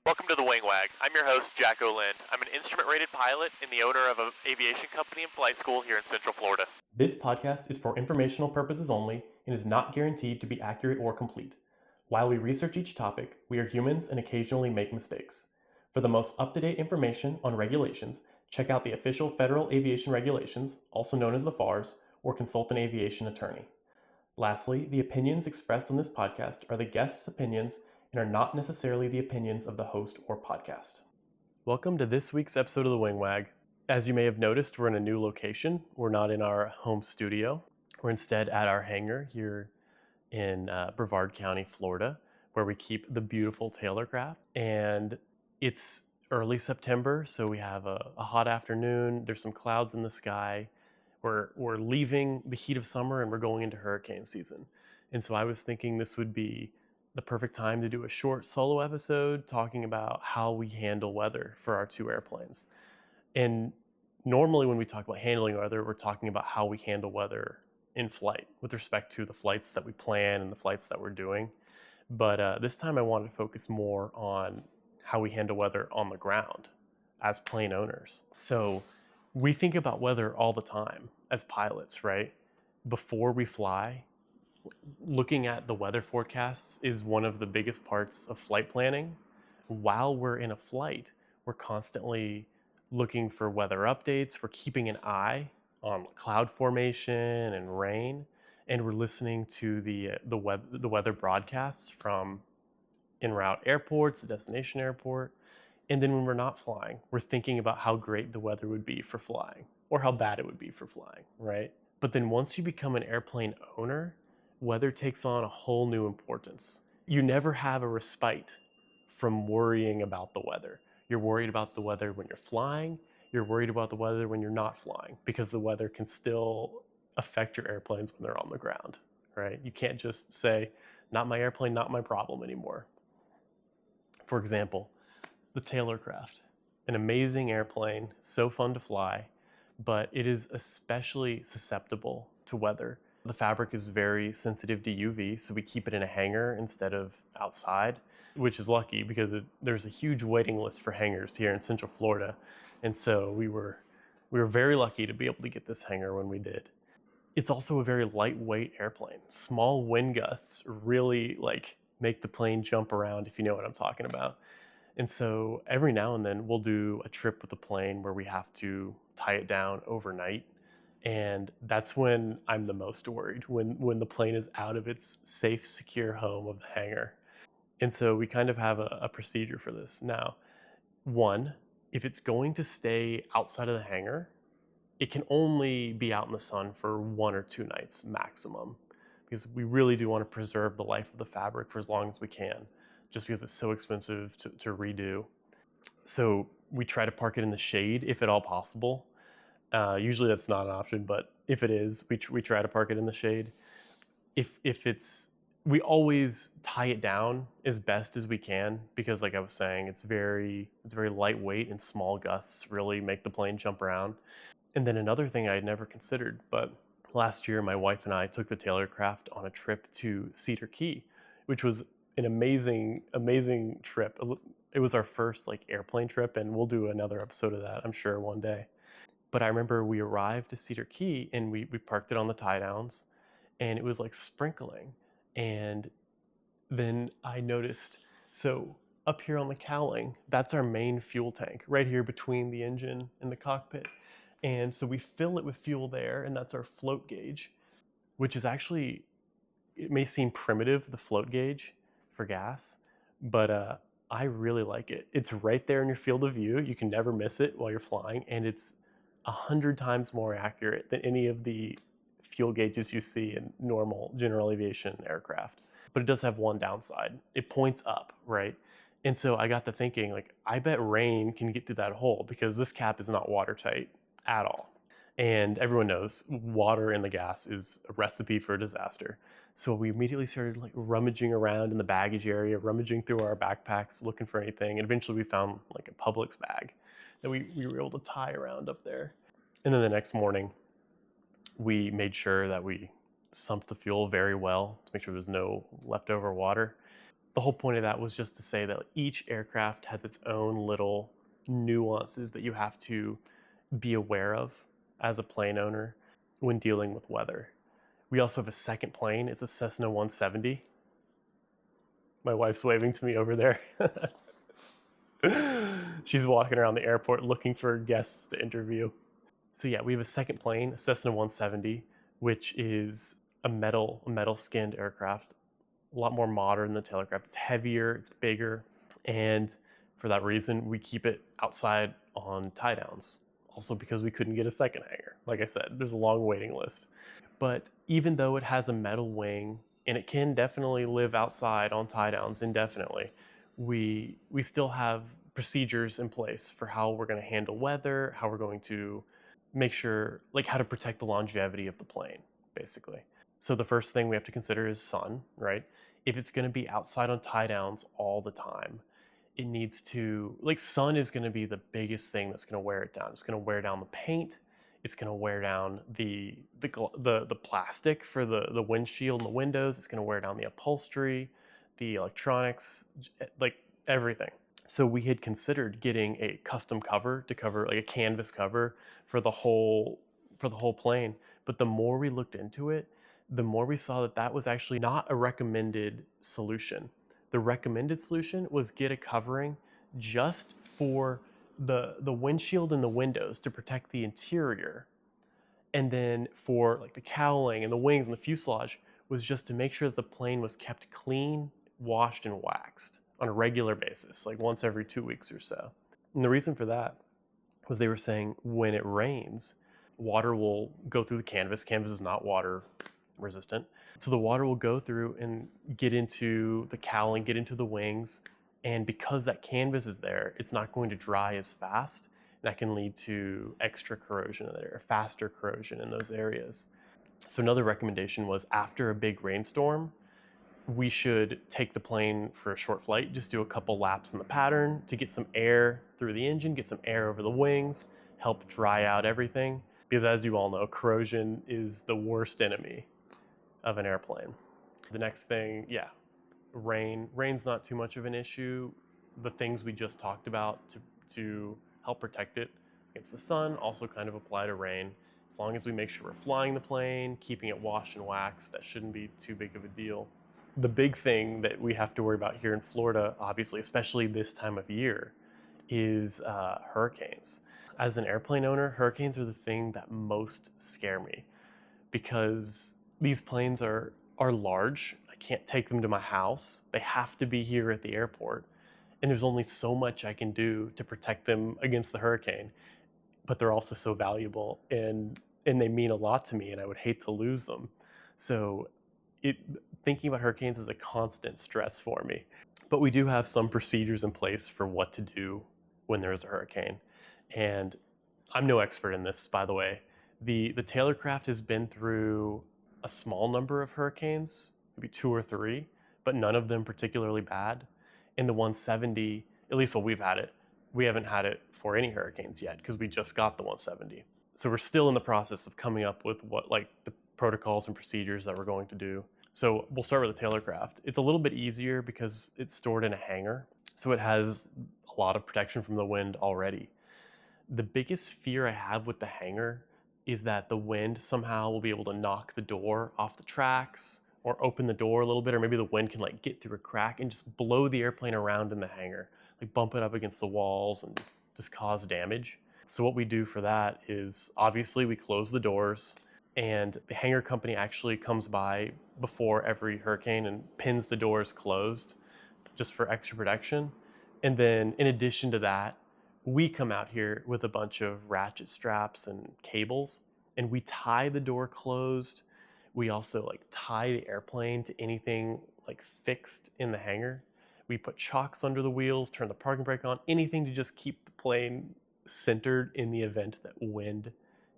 Welcome to the Wing Wag. I'm your host, Jack O'Lind. I'm an instrument-rated pilot and the owner of an aviation company and flight school here in Central Florida. This podcast is for informational purposes only and is not guaranteed to be accurate or complete. While we research each topic, we are humans and occasionally make mistakes. For the most up-to-date information on regulations, check out the official Federal Aviation Regulations, also known as the FARs, or consult an aviation attorney. Lastly, the opinions expressed on this podcast are the guest's opinions and are not necessarily the opinions of the host or podcast. Welcome to this week's episode of the Wing Wag. As you may have noticed, we're in a new location. We're not in our home studio. We're instead at our hangar here in Brevard County, Florida, where we keep the beautiful Taylorcraft. And it's early September, so we have a hot afternoon. There's some clouds in the sky. We're leaving the heat of summer and we're going into hurricane season. And so I was thinking this would be the perfect time to do a short solo episode talking about how we handle weather for our two airplanes. And normally when we talk about handling weather, we're talking about how we handle weather in flight with respect to the flights that we plan and the flights that we're doing. But this time I wanted to focus more on how we handle weather on the ground as plane owners. So we think about weather all the time as pilots, right? Before we fly, looking at the weather forecasts is one of the biggest parts of flight planning. While we're in a flight, we're constantly looking for weather updates. We're keeping an eye on cloud formation and rain, and we're listening to the weather broadcasts from en route airports, the destination airport. And then when we're not flying, we're thinking about how great the weather would be for flying or how bad it would be for flying, right? But then once you become an airplane owner, weather takes on a whole new importance. You never have a respite from worrying about the weather. You're worried about the weather when you're flying. You're worried about the weather when you're not flying because the weather can still affect your airplanes when they're on the ground, right? You can't just say, not my airplane, not my problem anymore. For example, the Taylorcraft, an amazing airplane, so fun to fly, but it is especially susceptible to weather. The fabric is very sensitive to UV, so we keep it in a hangar instead of outside, which is lucky because there's a huge waiting list for hangars here in Central Florida. And so we were very lucky to be able to get this hangar when we did. It's also a very lightweight airplane. Small wind gusts really make the plane jump around, if you know what I'm talking about. And so every now and then we'll do a trip with the plane where we have to tie it down overnight. And that's when I'm the most worried, when the plane is out of its safe, secure home of the hangar. And so we kind of have a procedure for this. Now, one, if it's going to stay outside of the hangar, it can only be out in the sun for 1 or 2 nights maximum, because we really do want to preserve the life of the fabric for as long as we can, just because it's so expensive to redo. So we try to park it in the shade if at all possible. Usually that's not an option, but if it is, we try to park it in the shade. We always tie it down as best as we can because, like I was saying, it's very lightweight and small gusts really make the plane jump around. And then another thing I had never considered, but last year my wife and I took the Taylorcraft on a trip to Cedar Key, which was an amazing trip. It was our first airplane trip, and we'll do another episode of that, I'm sure, one day. But I remember we arrived to Cedar Key and we parked it on the tie downs, and it was sprinkling. And then I noticed, so up here on the cowling, that's our main fuel tank, right here between the engine and the cockpit. And so we fill it with fuel there, and that's our float gauge, which is actually, it may seem primitive, the float gauge for gas, but I really like it. It's right there in your field of view. You can never miss it while you're flying, and it's 100 times more accurate than any of the fuel gauges you see in normal general aviation aircraft. But it does have one downside. It points up, right? And so I got to thinking, I bet rain can get through that hole because this cap is not watertight at all. And everyone knows water in the gas is a recipe for a disaster. So we immediately started rummaging around in the baggage area, rummaging through our backpacks, looking for anything. And eventually we found a Publix bag that we were able to tie around up there. And then the next morning, we made sure that we sumped the fuel very well to make sure there's no leftover water. the whole point of that was just to say that each aircraft has its own little nuances that you have to be aware of as a plane owner when dealing with weather. We also have a second plane. It's a Cessna 170. My wife's waving to me over there. She's walking around the airport looking for guests to interview. So yeah, we have a second plane, a Cessna 170, which is a metal skinned aircraft, a lot more modern than the tailcraft. It's heavier, it's bigger, and for that reason, we keep it outside on tie downs. Also because we couldn't get a second hangar. Like I said, there's a long waiting list. But even though it has a metal wing and it can definitely live outside on tie downs indefinitely, we still have procedures in place for how we're going to handle weather, how we're going to make sure, like how to protect the longevity of the plane, basically. So the first thing we have to consider is sun, right? If it's going to be outside on tie downs all the time, it needs to, like, sun is going to be the biggest thing that's going to wear it down. It's going to wear down the paint. It's going to wear down the plastic for the windshield and the windows. It's going to wear down the upholstery, the electronics, like everything. So we had considered getting a custom cover to cover, like a canvas cover for the whole plane. But the more we looked into it, the more we saw that that was actually not a recommended solution. The recommended solution was get a covering just for the windshield and the windows to protect the interior. And then for like the cowling and the wings and the fuselage was just to make sure that the plane was kept clean, washed, and waxed on a regular basis, like once every 2 weeks or so. And the reason for that was they were saying when it rains, water will go through the canvas. Canvas is not water resistant. So the water will go through and get into the cowling, get into the wings. And because that canvas is there, it's not going to dry as fast. That can lead to extra corrosion or faster corrosion in those areas. So another recommendation was after a big rainstorm, we should take the plane for a short flight, just do a couple laps in the pattern to get some air through the engine, get some air over the wings, help dry out everything. Because as you all know, corrosion is the worst enemy of an airplane. The next thing, yeah, rain. Rain's not too much of an issue. The things we just talked about to help protect it against the sun also kind of apply to rain. As long as we make sure we're flying the plane, keeping it washed and waxed, that shouldn't be too big of a deal. The big thing that we have to worry about here in Florida, obviously, especially this time of year, is hurricanes. As an airplane owner, hurricanes are the thing that most scare me because these planes are large. I can't take them to my house. They have to be here at the airport. And there's only so much I can do to protect them against the hurricane. But they're also so valuable and they mean a lot to me and I would hate to lose them. So thinking about hurricanes is a constant stress for me. But we do have some procedures in place for what to do when there is a hurricane. And I'm no expert in this, by the way. The Taylorcraft has been through a small number of hurricanes, maybe 2 or 3, but none of them particularly bad. In the 170, at least while we've had it, we haven't had it for any hurricanes yet because we just got the 170. So we're still in the process of coming up with what, like, the protocols and procedures that we're going to do. So we'll start with the Taylorcraft. It's a little bit easier because it's stored in a hangar, so it has a lot of protection from the wind already. The biggest fear I have with the hangar is that the wind somehow will be able to knock the door off the tracks or open the door a little bit, or maybe the wind can like get through a crack and just blow the airplane around in the hangar, like bump it up against the walls and just cause damage. So what we do for that is obviously we close the doors, and the hangar company actually comes by before every hurricane and pins the doors closed just for extra protection. And then in addition to that, we come out here with a bunch of ratchet straps and cables and we tie the door closed. We also like tie the airplane to anything like fixed in the hangar. We put chocks under the wheels, turn the parking brake on, anything to just keep the plane centered in the event that wind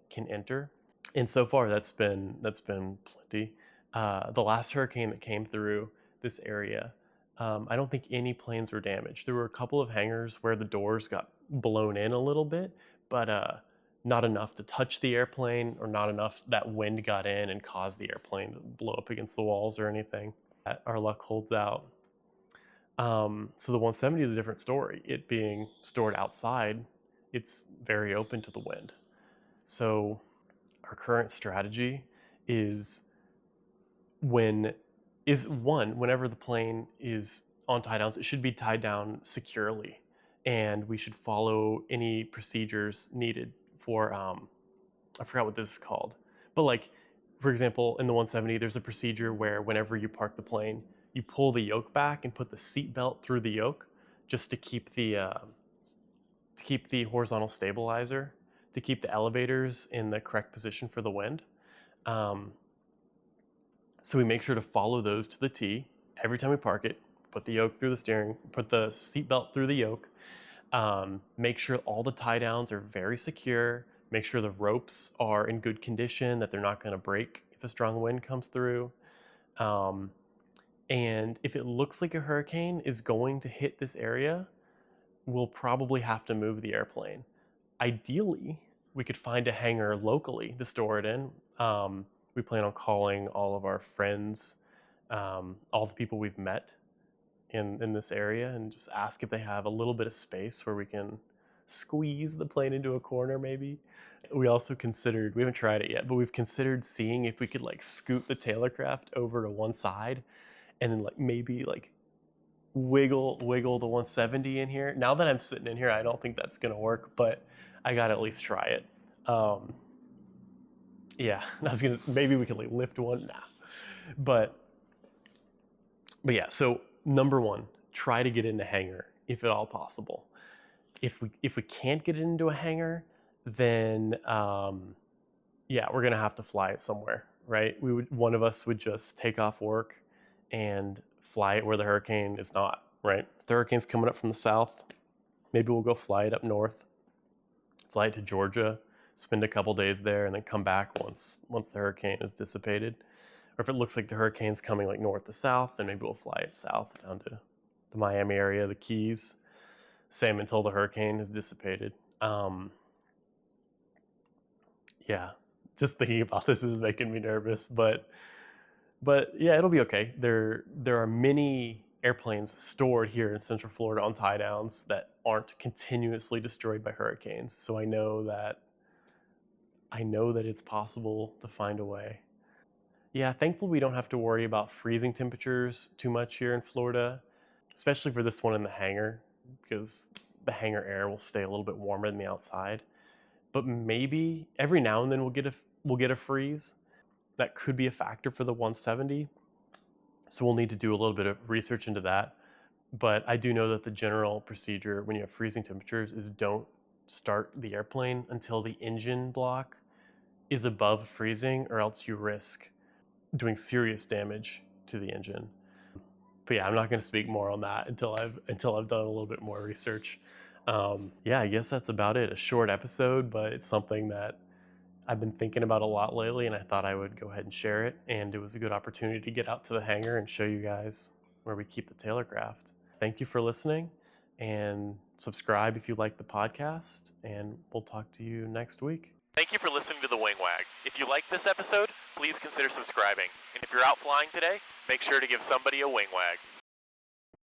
can enter. And so far that's been plenty. The last hurricane that came through this area, I don't think any planes were damaged. There were a couple of hangars where the doors got blown in a little bit, but not enough to touch the airplane, or not enough that wind got in and caused the airplane to blow up against the walls or anything. Our luck holds out. So the 170 is a different story. It being stored outside, it's very open to the wind. So our current strategy is whenever the plane is on tie downs, it should be tied down securely, and we should follow any procedures needed for I forgot what this is called, but like, for example, in the 170, there's a procedure where whenever you park the plane, you pull the yoke back and put the seat belt through the yoke, just to keep the horizontal stabilizer, to keep the elevators in the correct position for the wind. Um, so we make sure to follow those to the T every time we park it. Put the yoke through the steering, put the seat belt through the yoke. Make sure all the tie downs are very secure. Make sure the ropes are in good condition, that they're not going to break if a strong wind comes through. Um, and if it looks like a hurricane is going to hit this area, we'll probably have to move the airplane. Ideally, we could find a hangar locally to store it in. We plan on calling all of our friends, all the people we've met in this area, and just ask if they have a little bit of space where we can squeeze the plane into a corner maybe. We also considered, we haven't tried it yet, but we've considered seeing if we could like scoot the tailorcraft over to one side and then like maybe like wiggle the 170 in here. Now that I'm sitting in here, I don't think that's gonna work, but I gotta at least try it. Yeah, I was gonna, maybe we could like lift one. Nah, but yeah. So number one, try to get in the hangar if at all possible. If we can't get it into a hangar, then yeah, we're gonna have to fly it somewhere, right? One of us would just take off work and fly it where the hurricane is not, right? If the hurricane's coming up from the south, maybe we'll go fly it up north, fly it to Georgia, spend a couple days there, and then come back once the hurricane is dissipated. Or if it looks like the hurricane's coming like north to south, then maybe we'll fly it south down to the Miami area, the Keys, same until the hurricane is dissipated. Yeah, just thinking about this is making me nervous, but yeah, it'll be okay. There are many airplanes stored here in Central Florida on tie downs that aren't continuously destroyed by hurricanes. So I know that it's possible to find a way. Yeah, thankfully we don't have to worry about freezing temperatures too much here in Florida, especially for this one in the hangar, because the hangar air will stay a little bit warmer than the outside. But maybe every now and then we'll get a freeze. That could be a factor for the 170. So we'll need to do a little bit of research into that. But I do know that the general procedure when you have freezing temperatures is don't start the airplane until the engine block is above freezing, or else you risk doing serious damage to the engine. But yeah, I'm not going to speak more on that until I've done a little bit more research. Yeah, I guess that's about it. A short episode, but it's something that I've been thinking about a lot lately, and I thought I would go ahead and share it. And it was a good opportunity to get out to the hangar and show you guys where we keep the tailorcraft. Thank you for listening, and subscribe if you like the podcast, and we'll talk to you next week. Thank you for listening to The Wing Wag. If you liked this episode, please consider subscribing. And if you're out flying today, make sure to give somebody a wing wag.